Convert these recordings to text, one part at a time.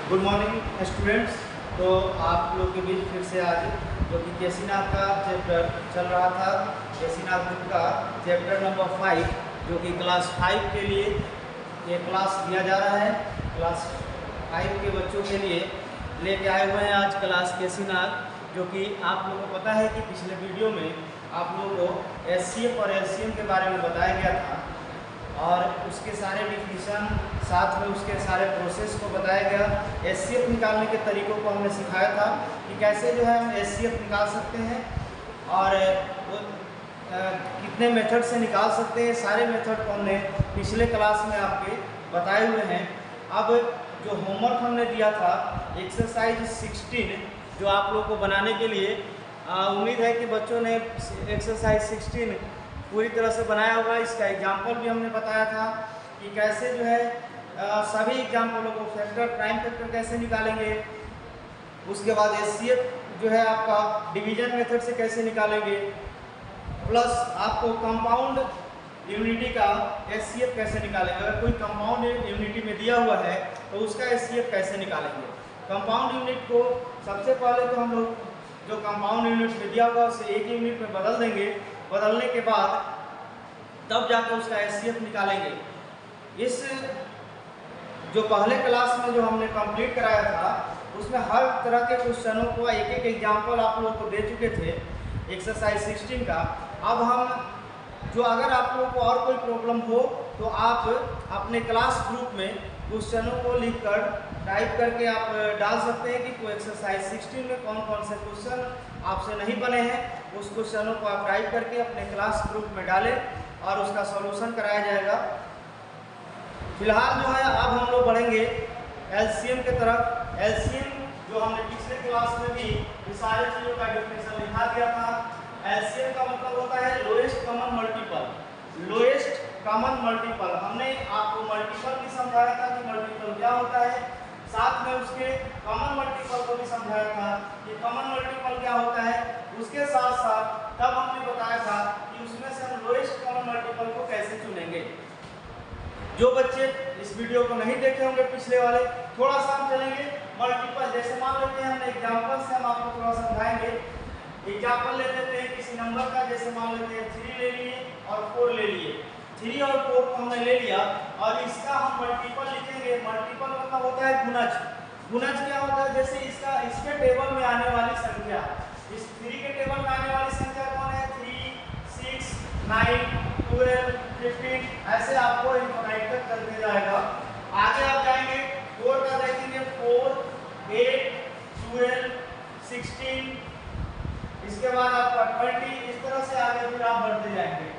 Good morning students. तो आप लोग के बीच फिर से आज जो कि केसीनाथ का चैप्टर चल रहा था, केसीनाथ बुक का चैप्टर नंबर 5 जो कि क्लास 5 के लिए ये क्लास दिया जा रहा है। क्लास 5 के बच्चों के लिए लेके आए हुए हैं आज क्लास केसीनाथ, जो कि आप लोगों को पता है कि पिछले वीडियो में आप लोगों को एचसीएफ और एलसीएम के बारे में बताया गया था और उसके सारे डिफिनीशन साथ में उसके सारे प्रोसेस को बताया गया। एचसीएफ निकालने के तरीकों को हमने सिखाया था कि कैसे जो है हम एचसीएफ निकाल सकते हैं और वो कितने मेथड से निकाल सकते हैं। सारे मेथड को हमने पिछले क्लास में आपके बताए हुए हैं। अब जो होमवर्क हमने दिया था एक्सरसाइज 16 जो आप लोग को बनाने के लिए उम्मीद है कि बच्चों ने एक्सरसाइज 16 पूरी तरह से बनाया होगा। इसका एग्जाम्पल भी हमने बताया था कि कैसे जो है सभी एग्जाम्पलों को फैक्टर प्राइम फैक्टर कैसे निकालेंगे। उसके बाद एचसीएफ जो है आपका डिवीजन मेथड से कैसे निकालेंगे, प्लस आपको कंपाउंड यूनिटी का एचसीएफ कैसे निकालेंगे। अगर कोई कंपाउंड यूनिटी में दिया हुआ है तो उसका एचसीएफ कैसे निकालेंगे। कंपाउंड यूनिट को सबसे पहले तो हम लोग जो कंपाउंड यूनिट में दिया हुआ उसे एक यूनिट में बदल देंगे। बदलने के बाद तब जाकर उसका एचसीएफ निकालेंगे। इस जो पहले क्लास में जो हमने कंप्लीट कराया था उसमें हर तरह के क्वेश्चनों को एक एक एग्जाम्पल आप लोगों को दे चुके थे एक्सरसाइज 16 का। अब हम जो अगर आप लोगों को और कोई प्रॉब्लम हो तो आप अपने क्लास ग्रुप में क्वेश्चनों को लिखकर टाइप करके आप डाल सकते हैं कि एक्सरसाइज 16 में कौन कौन से क्वेश्चन आपसे नहीं बने हैं। उस क्वेश्चनों को आप टाइप करके अपने क्लास ग्रुप में डालें और उसका सॉल्यूशन कराया जाएगा। फिलहाल जो है अब हम लोग बढ़ेंगे एलसीएम के तरफ। एलसीएम जो हमने पिछले क्लास में भी इस सारी चीज़ों का डेफिनेशन लिखा दिया था। एलसीएम का मतलब होता है lowest common multiple. Lowest common multiple हमने आपको मल्टीपल भी समझाया था कि मल्टीपल क्या होता है, साथ में उसके कॉमन मल्टीपल को भी समझाया था कि कॉमन मल्टीपल क्या होता है। उसके साथ साथ तब हमने बताया था कि उसमें से हम लोएस्ट कॉमन मल्टीपल को कैसे चुनेंगे। जो बच्चे इस वीडियो को नहीं देखे होंगे पिछले वाले, थोड़ा सा हम चलेंगे मल्टीपल। जैसे मान लेते हैं हमने एग्जाम्पल से हम आपको थोड़ा समझाएंगे। एग्जाम्पल ले लेते हैं किसी नंबर का, जैसे मान लेते हैं 3 ले लिए और 4 ले लिए। 3 और 4 को हमने ले लिया और इसका हम मल्टीपल लिखेंगे। मल्टीपल मतलब होता है गुणज। गुणज क्या होता है, जैसे इसके टेबल में आने वाली संख्या, इस 3 के टेबल में आने वाली संख्या कौन है, 3, 6, 9, 12, 15, ऐसे आपको इनफाइनाइट तक करते जाएगा। आगे आप जाएंगे 4 का देखेंगे 4, 8, 12, 16, इसके बाद आपका 20, इस तरह से आगे फिर आप बढ़ते जाएंगे।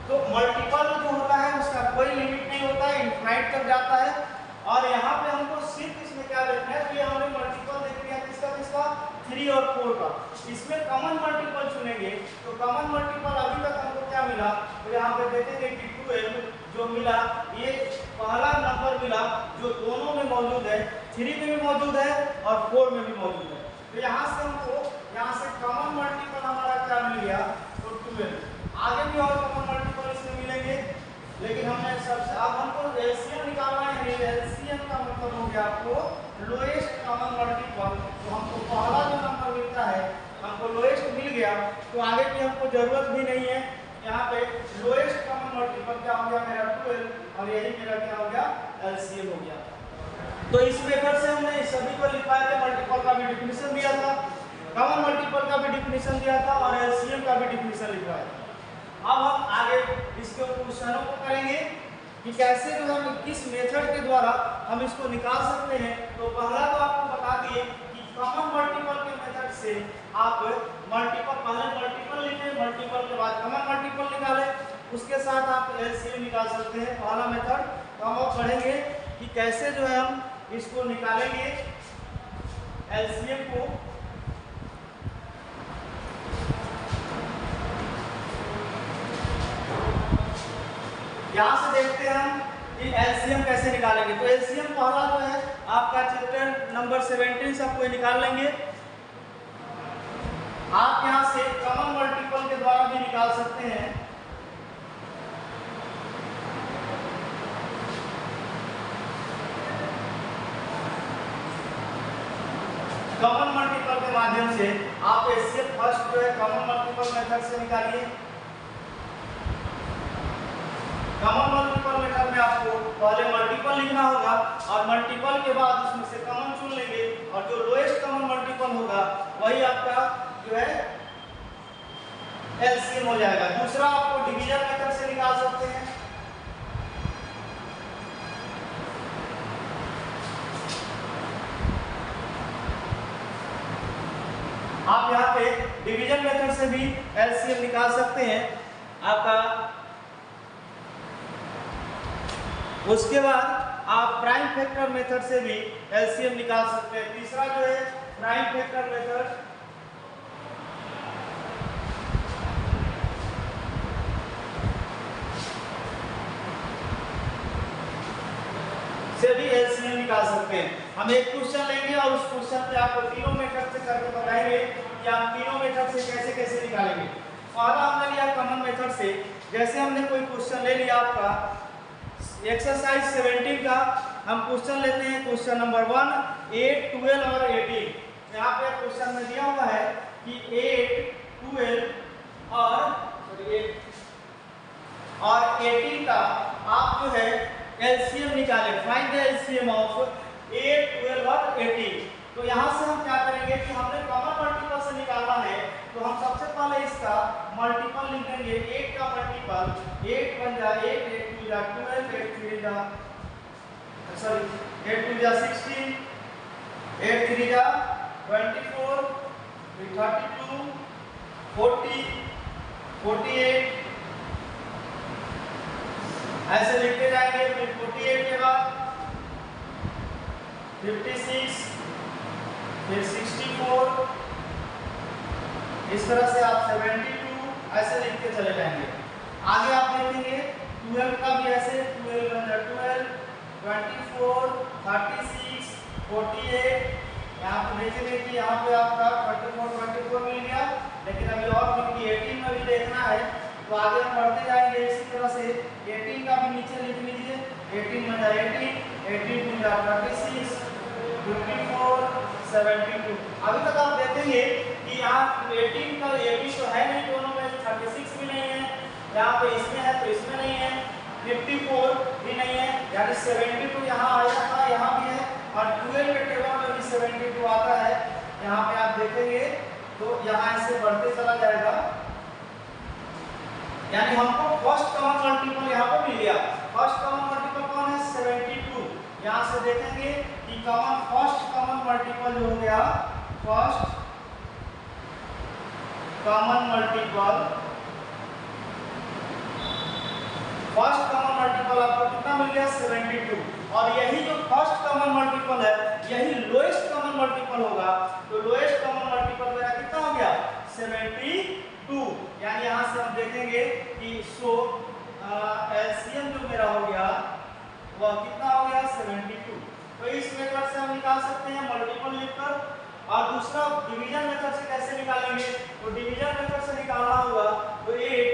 तो मल्टीपल जो होता है उसका कोई लिमिट नहीं होता है, इनफाइनाइट तक जाता है। और यहाँ पे हमको सिर्फ इसमें क्या देखना है, तो ये हमने मल्टीपल देख लिया किसका 3 और 4 का। इसमें कॉमन मल्टीपल चुनेंगे तो कॉमन मल्टीपल अभी तक हमको क्या मिला, तो यहाँ पे देखेंगे कि 12 जो मिला, ये पहला नंबर मिला जो दोनों में मौजूद है, 3 में भी मौजूद है और 4 में भी मौजूद है। तो यहाँ से हमको कॉमन मल्टीपल हमारा क्या मिल गया, तो 12। आगे भी और कॉमन मल्टीपल इसमें मिलेंगे, लेकिन हमने सबसे अब हमको एलसीएम निकालना है। एलसीएम का मतलब हो गया आपको लोएस्ट कॉमन मल्टीपल। तो हमको पहला जो नंबर मिलता है हमको लोएस्ट मिल गया, तो आगे की हमको जरूरत भी नहीं है। यहाँ पे लोएस्ट कॉमन मल्टीपल क्या हो गया मेरा 12 और यही मेरा क्या हो गया एलसीएम हो गया। तो इस मेथड से हमने सभी को लिखवाया था। मल्टीपल का भी डिफिनीशन दिया था, कॉमन मल्टीपल का भी डिफिनीशन दिया था और एलसीएम का भी डिफिनीशन लिखवाया था। अब हम आगे इसके क्वेश्चनों को करेंगे कि कैसे जो हम किस मेथड के द्वारा हम इसको निकाल सकते हैं। तो पहला तो आपको बता दिए कि कॉमन मल्टीपल के मेथड से आप मल्टीपल पहले मल्टीपल लिखें, मल्टीपल के बाद कॉमन मल्टीपल निकालें, उसके साथ आप एलसीएम निकाल सकते हैं पहला मेथड। तो हम अब पढ़ेंगे कि कैसे जो है हम इसको निकालेंगे एलसीएम को। यहाँ से देखते हैं हम कि एलसीएम कैसे निकालेंगे। तो एलसीएम पहला जो है आपका चैप्टर नंबर 17 से आपको निकाल लेंगे। आप यहाँ से कॉमन मल्टीपल के द्वारा भी निकाल सकते हैं। कॉमन मल्टीपल के माध्यम से आप एचसीएफ फर्स्ट जो है कॉमन मल्टीपल मेथड से निकालिए। कॉमन मल्टीपल मेथड में आपको पहले मल्टीपल लिखना होगा और मल्टीपल के बाद उसमें से कॉमन चुन लेंगे और जो लोएस्ट कॉमन मल्टीपल होगा वही आपका जो है एलसीएम हो जाएगा। दूसरा आपको डिवीजन मेथड से निकाल सकते हैं। आप यहाँ पे डिवीजन मेथड से भी एलसीएम निकाल सकते हैं आपका। उसके बाद आप प्राइम फैक्टर मेथड से भी एलसीएम निकाल सकते हैं। तीसरा जो है प्राइम फैक्टर मेथड से भी एलसीएम निकाल सकते हैं। हम एक क्वेश्चन लेंगे और उस क्वेश्चन पे आपको तीनों मेथड से करके बताएंगे कि आप तीनों मेथड से कैसे कैसे निकालेंगे। पहला हमने लिया कॉमन मेथड से। जैसे हमने कोई क्वेश्चन ले लिया आपका एक्सरसाइज 17 का, हम क्वेश्चन लेते हैं क्वेश्चन नंबर 1 8, 12 और 18। यहाँ पे क्वेश्चन में दिया हुआ है कि 8, 12 और 18 का आप जो है एलसीएम निकालें। फाइंड द एलसीएम ऑफ 8, 12 और 18। तो यहाँ से हम क्या करेंगे कि हमने कॉमन मल्टीपल से निकालना है तो हम सबसे पहले इसका मल्टीपल लिखेंगे। 8 का मल्टीपल 8 1 जा 8, 8 2 जा 12, 8 3 जा 8 2 जा 16, 8 3 जा 24, 32, 40, 48 ऐसे लिखते जाएंगे। फिर 48 के बाद 56, फिर 64, इस तरह से आप 72 ऐसे लिखते चले जाएंगे। आगे आप देखेंगे 12 का भी ऐसे 12 1 जा 12, 24, 36, 48। यहाँ पे देखेंगे कि यहाँ पे आपका 24 मिल गया, लेकिन अभी और क्योंकि 18 में भी देखना है तो आगे हम बढ़ते जाएंगे। इसी तरह से 18 का भी नीचे लिख लीजिए। 18 में जा 18, 18 में जा 36, 54, 72। अभी तक आप देखेंगे कि यहाँ 18 का 18 तो है नहीं दोनों में, 36 भी नहीं है, यहाँ पे इसमें है तो इसमें नहीं है, 54 भी नहीं है, यानी 72 यहाँ आया था, यहाँ भी है और 12 के टेबल में भी 72 आता है। यहाँ पे आप देखेंगे तो यहाँ ऐसे बढ़ते चला जाएगा, यानी हमको फर्स्ट कॉमन मल्टीपल यहाँ पर मिल गया। फर्स्ट कॉमन मल्टीपल कौन है? 72। यहाँ से देखेंगे कि फर्स्ट कॉमन मल्टीपल जो हो गया, फर्स्ट कॉमन मल्टीपल आपको कितना मिल गया? 72। और यही जो फर्स्ट कॉमन मल्टीपल है यही लोएस्ट कॉमन मल्टीपल होगा। तो लोएस्ट कॉमन मल्टीपल मेरा कितना हो गया? 72। यानी यहाँ से हम देखेंगे कि एलसीएम जो मेरा हो गया वह कितना हो गया? 72। तो इस मेथड से हम निकाल सकते हैं मल्टीपल लिखकर। और दूसरा डिवीजन मेथड से कैसे निकालेंगे? तो डिवीजन मेथड से निकालना होगा तो 8,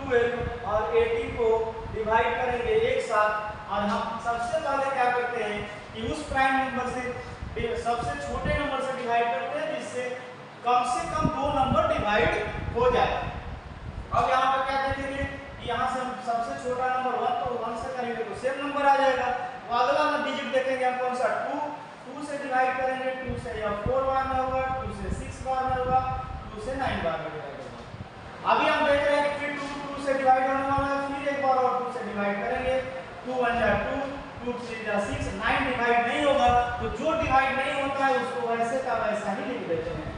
12 और 18 को डिवाइड करेंगे एक साथ। और हम सबसे पहले क्या करते हैं कि उस प्राइम नंबर से सबसे छोटे नंबर से डिवाइड करते हैं जिससे कम से कम 2 नंबर डिवाइड हो जाए। अब यहाँ पर क्या देखेंगे कि यहाँ से हम सबसे छोटा नंबर 1 तो 1 से करेंगे तो सेम नंबर आ जाएगा। तो अगला डिजिट देखेंगे हम कौन सा? 2 से डिवाइड करेंगे, 2 से या 4 बार में होगा, 2 से 6 बार में होगा, 2 से 9 बार में डिवाइड होगा। अभी हम देख रहे हैं कि फिर 2 से डिवाइड होने वाला है, फिर एक बार और 2 से डिवाइड करेंगे। 2 1 जा 2, 2 3 जा 6, 9 डिवाइड नहीं होगा। तो जो डिवाइड नहीं होता है उसको वैसे का वैसा ही लिख देते हैं।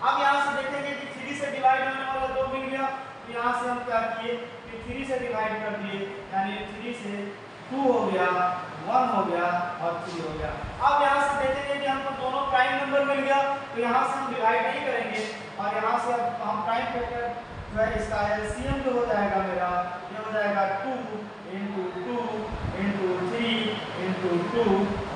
अब यहाँ से देखेंगे कि 3 से डिवाइड होने वाला 2 मिल गया। तो यहाँ से हम क्या किए कि 3 से डिवाइड कर दिए, यानी 3 से 2 हो गया, 1 हो गया और 3 हो गया। अब यहाँ से देखेंगे कि हमको दोनों प्राइम नंबर मिल गया तो यहाँ से हम डिवाइड नहीं करेंगे और यहाँ से अब हम प्राइम फैक्टर जो है इसका एलसीएम जो हो जाएगा मेरा, ये हो जाएगा 2 × 2 × 3 × 2।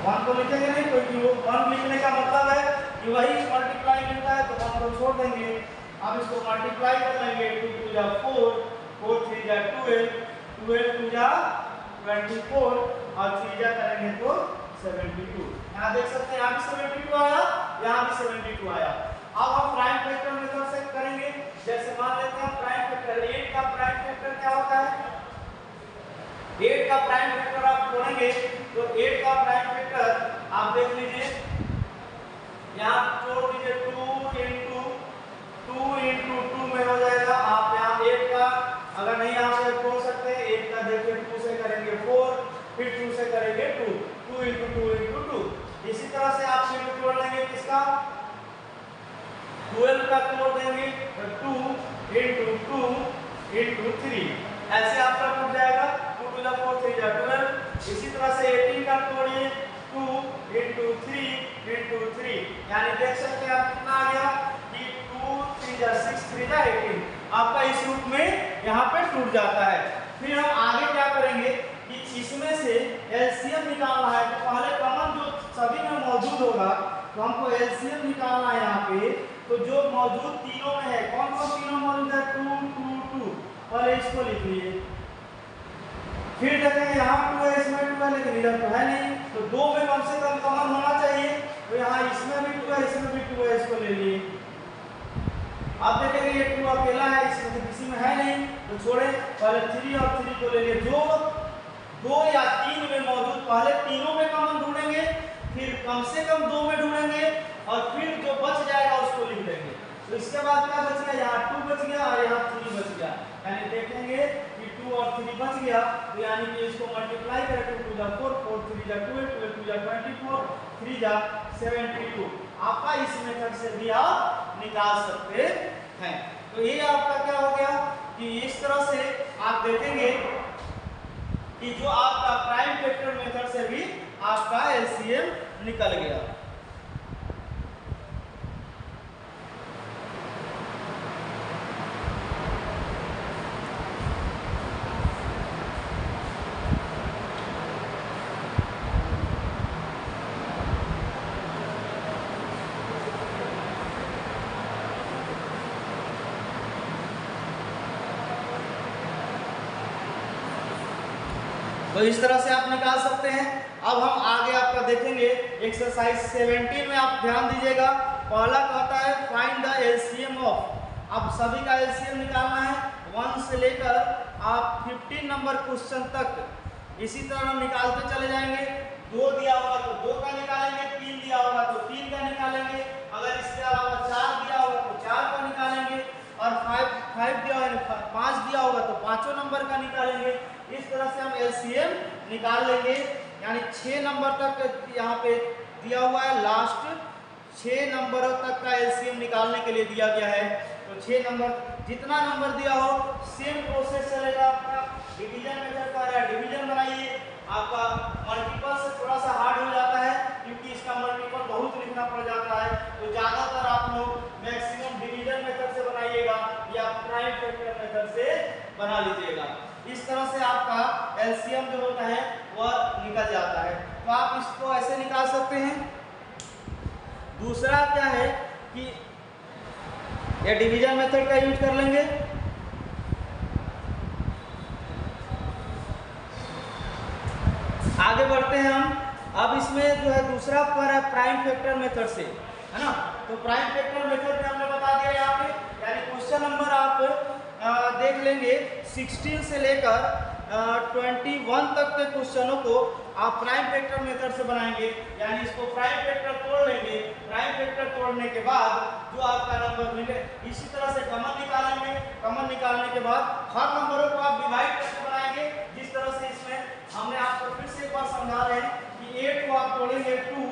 1 को लिखेंगे नहीं, क्योंकि वो 1 लिखने का मतलब है कि वही मल्टीप्लाई मिलता है तो 1 को छोड़ देंगे। अब इसको मल्टीप्लाई कर लेंगे। 2 2 जा 4, 4 3 जा 12, 12 2 जा 24 और 3 जा करेंगे तो 72। यहाँ देख सकते हैं यहाँ भी 72 आया, यहाँ भी 72 आया। अब हम प्राइम फैक्टर मेथड से करेंगे। जैसे मान लेते हैं प्राइम फैक्टर 8 का प्राइम फैक्टर क्या होता है, 8 का प्राइम फैक्टर आप जोड़ेंगे तो 8 का प्राइम फैक्टर आप देख लीजिए, यहाँ जोड़ दीजिए 2 इंटू 2 में हो जाएगा। आप यहाँ 8 का अगर नहीं यहाँ से जोड़ सकते, 8 का देखिए 2 से करेंगे 4, फिर 2 से करेंगे 2 इंटू 2 इंटू 2। इसी तरह से आप फिर जोड़ लेंगे किसका, 12 का जोड़ देंगे 2 इंटू 2 इंटू 3, ऐसे आपका टूट जाएगा 2 टू द 4 3 जा 12। इसी तरह से 18 का तोड़िए 2 इंटू 3 इंटू 3, यानी देख सकते हैं आप कितना आ गया कि 2 3 जा 6 3 जा 18, आपका इस रूप में यहाँ पे टूट जाता है। फिर हम आगे क्या करेंगे कि इसमें से एलसीएम निकालना है, तो पहले कॉमन जो सभी में मौजूद होगा तो हमको एलसीएम निकालना है यहाँ पे। तो जो मौजूद तीनों में है, कौन कौन तीनों मौजूद है, 2 2 2, पहले इसको लिख लीजिए। फिर देखेंगे यहाँ 2 है, इसमें 2 है, लेकिन इधर तो है नहीं, तो 2 में कम से कम कॉमन होना चाहिए। तो यहाँ इसमें भी 2 है, इसमें भी 2 है, इसको ले लिए। अब देखेंगे ये 2 अकेला है, इसमें से किसी में है नहीं, तो छोड़े, पहले 3 और 3 को ले लिए। जो 2 या 3 में मौजूद, पहले तीनों में कॉमन ढूंढेंगे, फिर कम से कम 2 में ढूंढेंगे, और फिर जो बच जाएगा उसको लिख देंगे। तो इसके बाद क्या बच गया, यहाँ 2 बच गया और यहाँ 3 बच गया, यानी देखेंगे कि 2 और 3 बच गया, तो यानी कि इसको मल्टीप्लाई करें 2 2 जा 4 4 3 जा 12 12 2 जा 24 3 जा 72। आपका इस मेथड से भी आप निकाल सकते हैं। तो ये आपका क्या हो गया कि इस तरह से आप देखेंगे कि जो आपका प्राइम फैक्टर मेथड से भी आपका एलसीएम निकल गया। तो इस तरह से आप निकाल सकते हैं। अब हम आगे आपका देखेंगे एक्सरसाइज 17 में, आप ध्यान दीजिएगा। पहला कहता है फाइंड द एलसीएम ऑफ, अब सभी का एलसीएम निकालना है 1 से लेकर आप 15 नंबर क्वेश्चन तक। इसी तरह हम निकालते चले जाएंगे। 2 दिया होगा तो 2 का निकालेंगे, 3 दिया होगा तो 3 का निकालेंगे, अगर इसके अलावा 4 दिया होगा तो 4 का निकालेंगे, और 5 दिया होगा 5 दिया होगा तो 5 नंबर का निकालेंगे। इस तरह से हम एलसीएम निकाल लेंगे, यानी 6 नंबर तक यहाँ पे दिया हुआ है, लास्ट 6 नंबरों तक का एलसीएम निकालने के लिए दिया गया है। तो 6 नंबर, जितना नंबर दिया हो सेम प्रोसेस चलेगा आपका। डिवीजन मेथड का है, डिवीजन बनाइए। आपका मल्टीपल से थोड़ा सा हार्ड हो जाता है, क्योंकि इसका मल्टीपल बहुत लिखना पड़ जाता है। तो ज़्यादातर आप लोग मैक्सिमम डिवीजन मेथड से बनाइएगा या प्राइम फैक्टर मेथड से बना लीजिएगा। इस तरह से आपका एलसीएम जो होता है वह निकल जाता है। तो आप इसको ऐसे निकाल सकते हैं। दूसरा क्या है कि ये डिवीजन मेथड का यूज कर लेंगे। आगे बढ़ते हैं हम। अब इसमें जो है दूसरा पर है प्राइम फैक्टर मेथड से, है ना। तो प्राइम फैक्टर मेथड में हमने बता दिया यहाँ पे, यानी क्वेश्चन नंबर आप देख लेंगे 16 से लेकर 21 तक के क्वेश्चनों को आप प्राइम फैक्टर मेथड से बनाएंगे, यानी इसको प्राइम फैक्टर तोड़ लेंगे। प्राइम फैक्टर तोड़ने के बाद जो आपका नंबर मिले, इसी तरह से कॉमन निकालेंगे। कॉमन निकालने के बाद हर नंबरों को आप डिवाइड करके बनाएंगे। जिस तरह से इसमें हमने आपको फिर से एक बार समझा रहे हैं कि 8 को आप तोड़ेंगे 2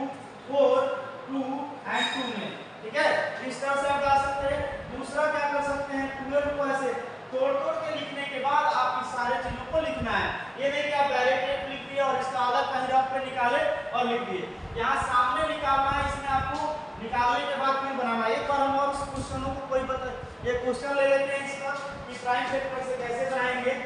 4 2 एंड 2 में, ठीक है। इस तरह से आप गा सकते हैं। दूसरा क्या कर सकते हैं, 12 को ऐसे तोड़ के लिखने के बाद आप इस सारे चीजों को लिखना है। ये देखिए आप डायरेक्ट लिख दिए और इसका आधा कहीं रफ पे निकाले और लिख दिए। यहाँ सामने निकालना है, इसमें आपको निकालने के बाद फिर बनाना है। एक बार हम और क्वेश्चनों को कोई बता, ये क्वेश्चन ले लेते हैं इसका कि प्राइम फैक्टर से कैसे बनाएंगे।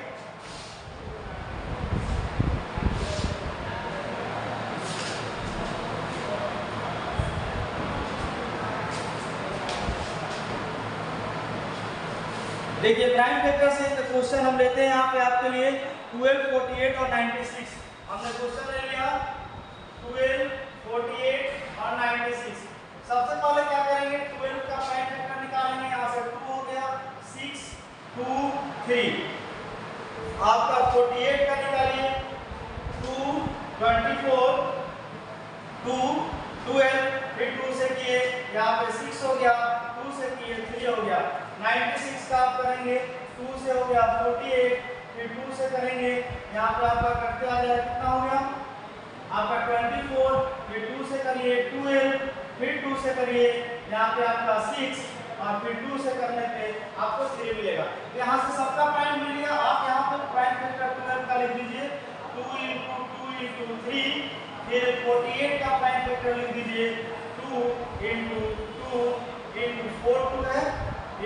देखिए प्राइम फैक्टर से क्वेश्चन हम लेते हैं यहाँ पे आपके लिए 12, 48 और 96। हमने क्वेश्चन ले लिया 12, 48 और 96। सबसे 24, 2, 12, फिर 2 से किए, यहाँ पे 6 हो गया, 2 से किए 3 हो गया, 96 का आप करेंगे 2 से हो गया 48, फिर 2 से करेंगे, यहाँ पे आपका करते आ जाए कितना हो गया आपका 24, फिर 2 से करिए 12, फिर 2 से करिए, यहाँ पे आपका 6 और फिर 2 से करने पे आपको 3 मिलेगा। यहाँ से सबका प्राइम मिल गया। आप यहाँ पे प्राइम फैक्टर 12 का लिख दीजिए 2 × 2 × 3, फिर 48 का प्राइम फैक्टर लिख दीजिए 2 × 2 × 4 2 है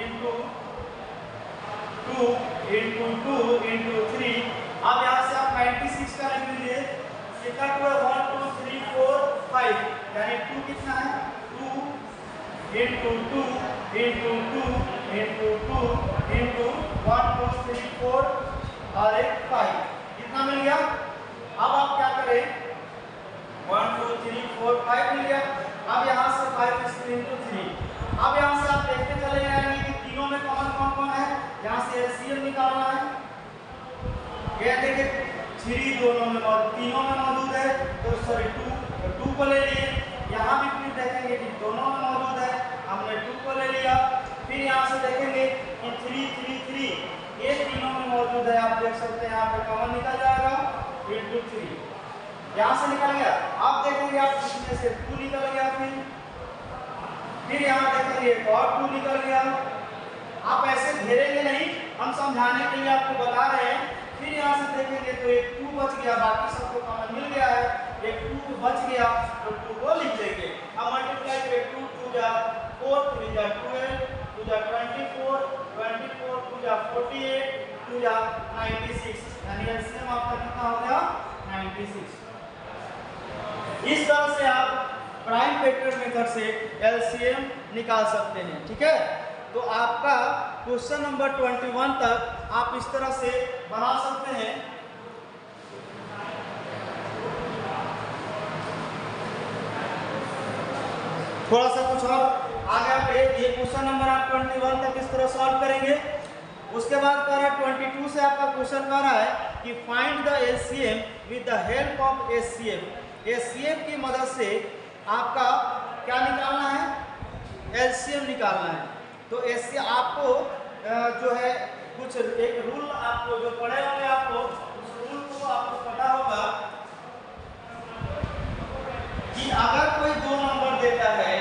इंटू 2 × 2 × 3। अब यहाँ से आप 96 का लिख दीजिए, कितना 2 है 1 2 3 4 5, यानी 2 कितना है 2 × 2 × 2 × 2 × 1 2 3 4 और एक 5, कितना मिल गया। अब आप क्या करें 1 2 3 4 5 मिल गया। अब यहाँ से 5 × 3। अब यहाँ से आप देखते चले जाएंगे कि तीनों में कॉमन कौन कौन है। यहाँ से एलसीएम निकालना है, ये देखिए 3 दोनों में तीनों में मौजूद है, तो सॉरी 2 को ले लिए। यहाँ भी फिर देखेंगे कि दोनों में मौजूद है, हमने 2 को ले लिया। फिर यहाँ से देखेंगे कि 3 3 3 ये तीनों में मौजूद है, आप देख सकते हैं यहाँ पे कॉमन निकल जाएगा × 3, यहाँ से निकल गया। आप देखेंगे आप इसमें से 2 निकल गया, फिर यहाँ देखेंगे एक और 2 निकल गया। आप ऐसे घेरेंगे नहीं, हम समझाने के लिए आपको बता रहे हैं। फिर यहाँ से देखेंगे तो एक 2 बच गया, बाकी सबको कॉमन मिल गया है, एक 2 बच गया तो 2 को लिख देंगे। अब मल्टीप्लाई करें 2 2 जा 4 3 जा 12 2 जा 24 24 2 जा 48 2 जा 96, यानी एलसीएम आपका कितना हो गया 96। इस तरह से आप प्राइम फैक्टर मेथड से एलसीएम निकाल सकते हैं। ठीक है, तो आपका क्वेश्चन नंबर 21 तक आप इस तरह से बना सकते हैं। थोड़ा सा कुछ और आगे आप ये क्वेश्चन नंबर आप 21 तक इस तरह सॉल्व करेंगे। उसके बाद कह रहा है 22 से आपका क्वेश्चन कह रहा है कि find the LCM with the help of HCF. HCF की मदद से आपका क्या निकालना है, एलसीएम निकालना है। तो ऐसे आपको जो है कुछ एक रूल आपको जो पढ़े होंगे, आपको उस रूल को आपको पता होगा कि अगर कोई 2 नंबर देता है,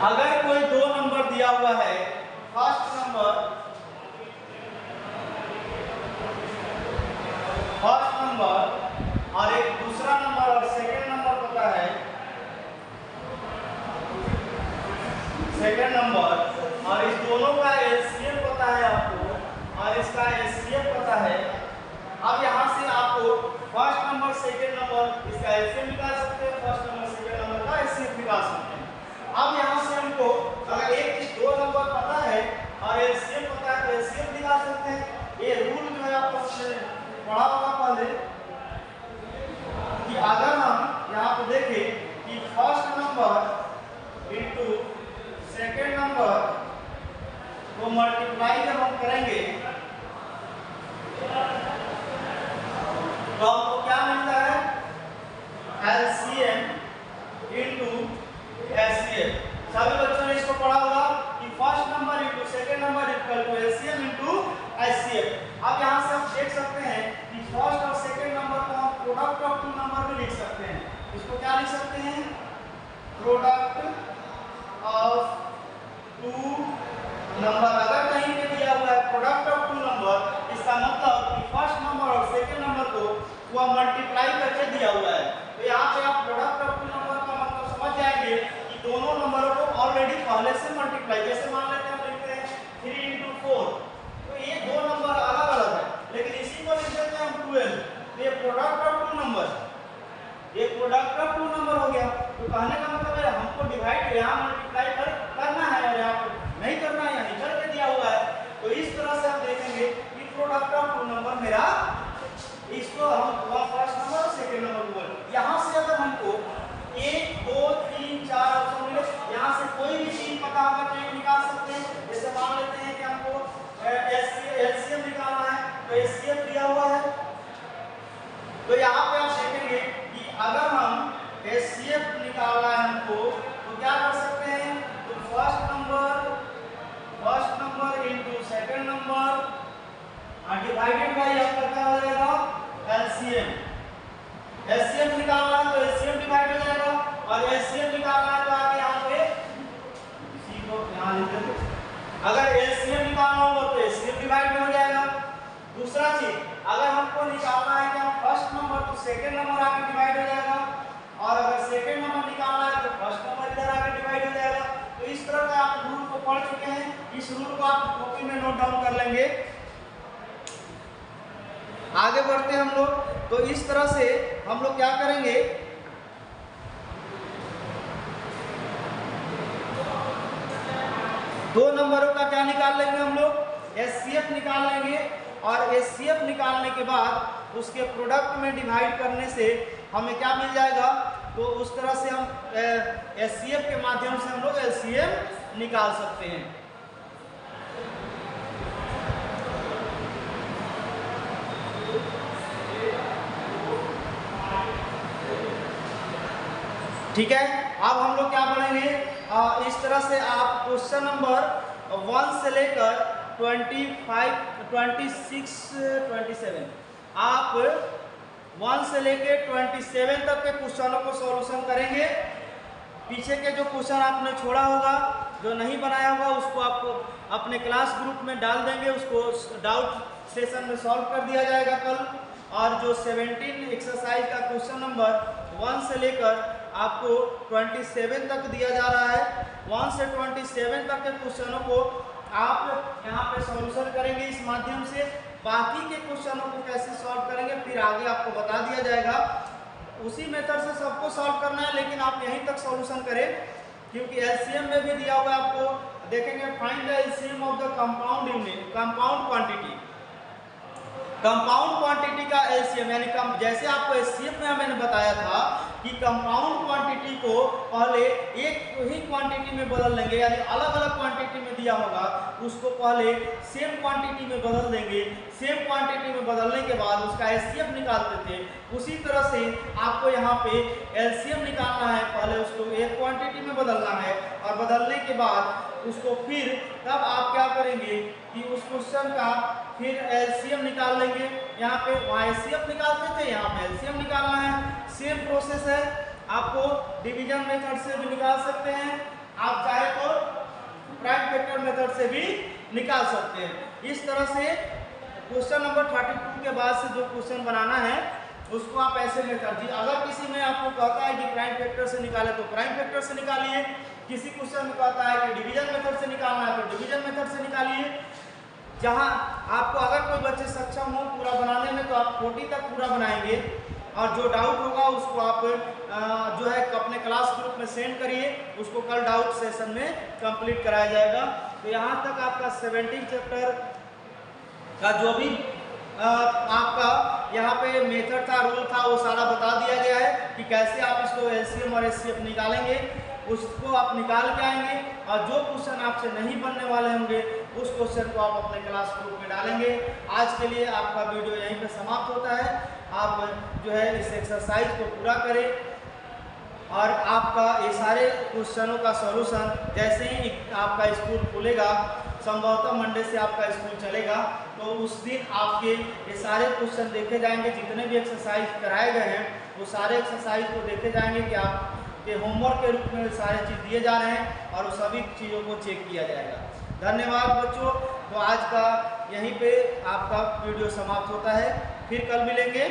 अगर कोई 2 नंबर दिया हुआ है, फर्स्ट नंबर और एक दूसरा नंबर और सेकंड नंबर पता है, सेकंड नंबर और इस दोनों का एलसीएम पता है आपको और इसका एचसीएफ पता है। अब यहाँ से आपको फर्स्ट नंबर सेकंड नंबर इसका एलसीएम निकाल सकते हैं, फर्स्ट नंबर सेकंड नंबर का एचसीएफ निकाल सकते हैं। अब यहाँ से हमको अगर एक चीज 2 नंबर पता है और एलसीएम पता है तो एचसीएफ निकाल सकते हैं। ये रूल जो है आपको पढ़ा होगा पहले कि अगर हम यहाँ पे देखें कि first number into second number को मल्टीप्लाई जब हम करेंगे तो हमको क्या मिलता है, एलसीएम इंटू एचसीएफ। सभी बच्चों ने इसको पढ़ा होगा कि first number into second number equal to LCM into HCF. अब यहाँ से आप देख सकते हैं कि फर्स्ट और सेकेंड नंबर को हम प्रोडक्ट ऑफ 2 नंबर में लिख सकते हैं। इसको क्या लिख सकते हैं, प्रोडक्ट ऑफ 2 नंबर। अगर कहीं पे दिया हुआ है प्रोडक्ट ऑफ 2 नंबर, इसका मतलब कि फर्स्ट नंबर और सेकेंड नंबर को वह मल्टीप्लाई करके दिया हुआ है। तो यहाँ पे आप प्रोडक्ट ऑफ 2 नंबर का मतलब समझ जाएंगे कि दोनों नंबरों को ऑलरेडी पहले से मल्टीप्लाई, जैसे मान लेते हैं हम लिखते हैं 3 × 4, तो ये 2 नंबर अलग अलग है, लेकिन इसी को लिख देते हैं हम 12। तो ये प्रोडक्ट ऑफ 2 नंबर, ये प्रोडक्ट ऑफ 2 नंबर हो गया। तो कहने का मतलब है हमको डिवाइड यहाँ मल्टीप्लाई करना है और यहाँ नहीं करना है, यहाँ करके दिया हुआ है। तो इस तरह से आप देखेंगे कि प्रोडक्ट ऑफ 2 नंबर मेरा, इसको हम फर्स्ट नंबर और सेकेंड नंबर बोल। यहाँ से अगर हमको 1 2 3 4 ऑप्शन मिले, यहाँ से कोई भी चीज पता होगा तो एक निकाल सकते हैं। डिवाइडेड बाई आपका क्या हो जाएगा एलसीएम। एलसीएम निकालना है तो एलसीएम डिवाइड हो जाएगा, और एलसीएम निकालना है तो आगे यहाँ पे सी को यहाँ लिख देते। अगर एलसीएम निकालना होगा तो एलसीएम डिवाइड में हो जाएगा। दूसरा चीज, अगर हमको निकालना है क्या फर्स्ट नंबर तो सेकंड नंबर आके डिवाइड हो जाएगा, और अगर सेकंड नंबर निकालना है तो फर्स्ट नंबर इधर आके डिवाइड हो जाएगा। तो इस तरह का आप रूल को पढ़ चुके हैं, इस रूल को आप कॉपी में नोट डाउन कर लेंगे। आगे बढ़ते हैं हम लोग। तो इस तरह से हम लोग क्या करेंगे, दो नंबरों का क्या निकाल लेंगे हम लोग, एचसीएफ निकाल लेंगे, और एचसीएफ निकालने के बाद उसके प्रोडक्ट में डिवाइड करने से हमें क्या मिल जाएगा, तो उस तरह से हम एचसीएफ के माध्यम से हम लोग एलसीएम निकाल सकते हैं। ठीक है, अब हम लोग क्या पढ़ेंगे, इस तरह से आप क्वेश्चन नंबर 1 से लेकर 25, 26, 27 आप 1 से लेकर 27 तक के क्वेश्चनों को सॉल्यूशन करेंगे। पीछे के जो क्वेश्चन आपने छोड़ा होगा, जो नहीं बनाया होगा, उसको आपको अपने क्लास ग्रुप में डाल देंगे, उसको डाउट सेशन में सॉल्व कर दिया जाएगा कल। और जो 17 एक्सरसाइज का क्वेश्चन नंबर 1 से लेकर आपको 27 तक दिया जा रहा है, 1 से 27 तक के क्वेश्चनों को आप यहाँ पे सॉल्यूशन करेंगे इस माध्यम से। बाकी के क्वेश्चनों को कैसे सॉल्व करेंगे फिर आगे आपको बता दिया जाएगा। उसी मेथड से सबको सॉल्व करना है, लेकिन आप यहीं तक सॉल्यूशन करें, क्योंकि एलसीएम में भी दिया हुआ है आपको। देखेंगे find the LCM of the compound unit, compound quantity. Compound quantity का एलसीएम यानी जैसे आपको एचसीएफ में मैंने बताया था कि कंपाउंड क्वांटिटी को पहले एक ही क्वांटिटी में बदल लेंगे, यानी अलग अलग क्वांटिटी में दिया होगा उसको पहले सेम क्वांटिटी में बदल देंगे। सेम क्वांटिटी में बदलने के बाद उसका एचसीएफ निकालते थे। उसी तरह से आपको यहाँ पे एलसीएम निकालना है, पहले उसको एक क्वांटिटी में बदलना है, और बदलने के बाद उसको फिर तब आप क्या करेंगे कि उस क्वेश्चन का फिर एलसीएम निकाल लेंगे। यहाँ पे वहाँ एचसीएफ निकालते थे, यहाँ पे एलसीएम निकालना है। सेम प्रोसेस है, आपको डिवीजन मेथड से भी निकाल सकते हैं, आप चाहे तो प्राइम फैक्टर मेथड से भी निकाल सकते हैं। इस तरह से क्वेश्चन नंबर 32 के बाद से जो क्वेश्चन बनाना है उसको आप ऐसे मेथड, अगर किसी में आपको कहता है कि प्राइम फैक्टर से निकाले तो प्राइम फैक्टर से निकालिए, किसी क्वेश्चन में कहता है कि डिवीजन मेथड से निकालना है तो डिवीजन मेथड से निकालिए। जहां आपको अगर कोई बच्चे सक्षम हो पूरा बनाने में तो आप 40 तक पूरा बनाएंगे, और जो डाउट होगा उसको आप जो है अपने क्लास ग्रुप में सेंड करिए, उसको कल डाउट सेशन में कंप्लीट कराया जाएगा। तो यहाँ तक आपका 17 चैप्टर का जो भी आपका यहाँ पे मेथड था, रूल था, वो सारा बता दिया गया है कि कैसे आप इसको एलसीएम और एचसीएफ निकालेंगे, उसको आप निकाल के आएंगे। और जो क्वेश्चन आपसे नहीं बनने वाले होंगे उस क्वेश्चन को आप अपने क्लास ग्रुप में डालेंगे। आज के लिए आपका वीडियो यहीं पे समाप्त होता है। आप जो है इस एक्सरसाइज को पूरा करें, और आपका ये सारे क्वेश्चनों का सॉल्यूशन जैसे ही आपका स्कूल खुलेगा, संभवतः मंडे से आपका स्कूल चलेगा, तो उस दिन आपके ये सारे क्वेश्चन देखे जाएंगे। जितने भी एक्सरसाइज कराए गए हैं वो सारे एक्सरसाइज को देखे जाएंगे कि आपके होमवर्क के रूप में सारे चीज़ दिए जा रहे हैं, और उस सभी चीज़ों को चेक किया जाएगा। धन्यवाद बच्चों। तो आज का यहीं पे आपका वीडियो समाप्त होता है, फिर कल मिलेंगे।